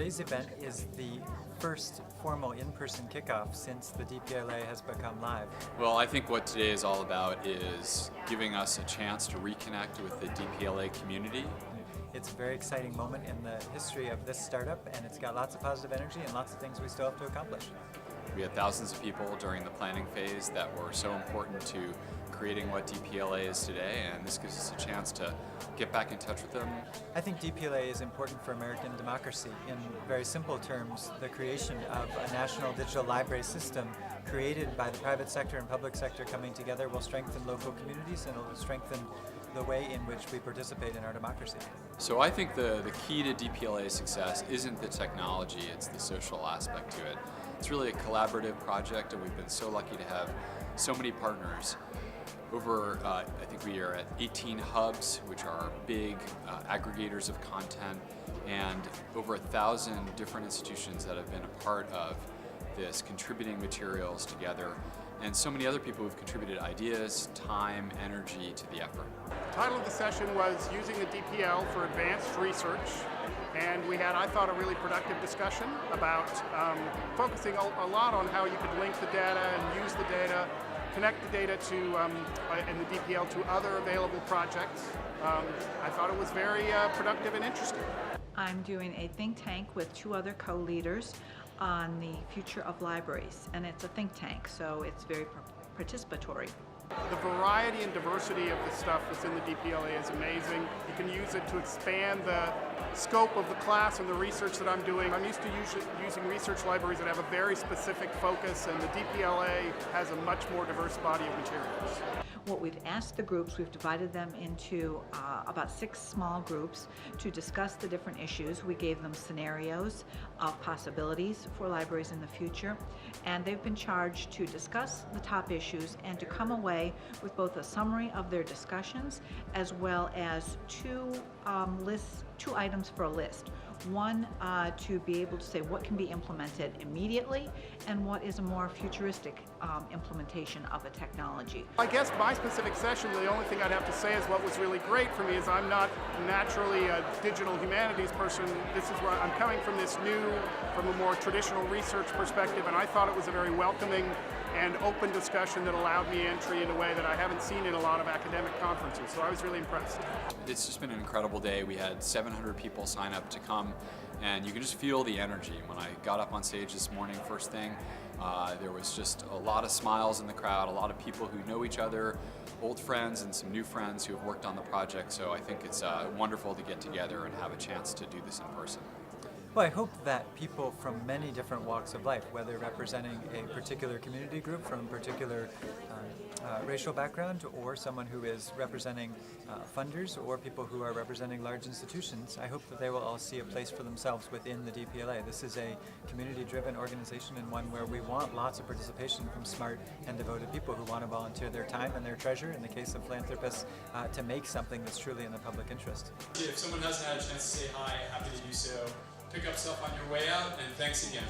Today's event is the first formal in-person kickoff since the DPLA has become live. Well, I think what today is all about is giving us a chance to reconnect with the DPLA community. It's a very exciting moment in the history of this startup, and it's got lots of positive energy and lots of things we still have to accomplish. We had thousands of people during the planning phase that were so important to creating what DPLA is today, and this gives us a chance to get back in touch with them. I think DPLA is important for American democracy. In very simple terms, the creation of a national digital library system created by the private sector and public sector coming together will strengthen local communities and it will strengthen the way in which we participate in our democracy. So I think the key to DPLA's success isn't the technology, it's the social aspect to it. It's really a collaborative project, and we've been so lucky to have so many partners. Over, I think we are at 18 hubs, which are big aggregators of content, and over 1,000 different institutions that have been a part of this, contributing materials together, and so many other people who've contributed ideas, time, energy to the effort. The title of the session was Using the DPL for Advanced Research, and we had, I thought, a really productive discussion about focusing a lot on how you could link the data and use the data, connect the data to, in the DPL to other available projects. I thought it was very productive and interesting. I'm doing a think tank with two other co-leaders on the future of libraries, and it's a think tank, so it's very participatory. The variety and diversity of the stuff that's in the DPLA is amazing. You can use it to expand the scope of the class and the research that I'm doing. I'm used to using research libraries that have a very specific focus, and the DPLA has a much more diverse body of materials. What we've asked the groups, we've divided them into about 6 small groups to discuss the different issues. We gave them scenarios of possibilities for libraries in the future, and they've been charged to discuss the top issues and to come away with both a summary of their discussions as well as two items for a list. One, to be able to say what can be implemented immediately and what is a more futuristic implementation of a technology. I guess my specific session, the only thing I'd have to say is what was really great for me is I'm not naturally a digital humanities person. This is where I'm coming from from a more traditional research perspective, and I thought it was a very welcoming and open discussion that allowed me entry in a way that I haven't seen in a lot of academic conferences, so I was really impressed. It's just been an incredible day. We had 700 people sign up to come, and you can just feel the energy. When I got up on stage this morning, first thing, there was just a lot of smiles in the crowd, a lot of people who know each other, old friends and some new friends who have worked on the project, so I think it's wonderful to get together and have a chance to do this in person. Well, I hope that people from many different walks of life, whether representing a particular community group from a particular racial background, or someone who is representing funders, or people who are representing large institutions, I hope that they will all see a place for themselves within the DPLA. This is a community-driven organization, and one where we want lots of participation from smart and devoted people who want to volunteer their time and their treasure, in the case of philanthropists, to make something that's truly in the public interest. If someone hasn't had a chance to say hi, happy to do so. Pick up stuff on your way out, and thanks again.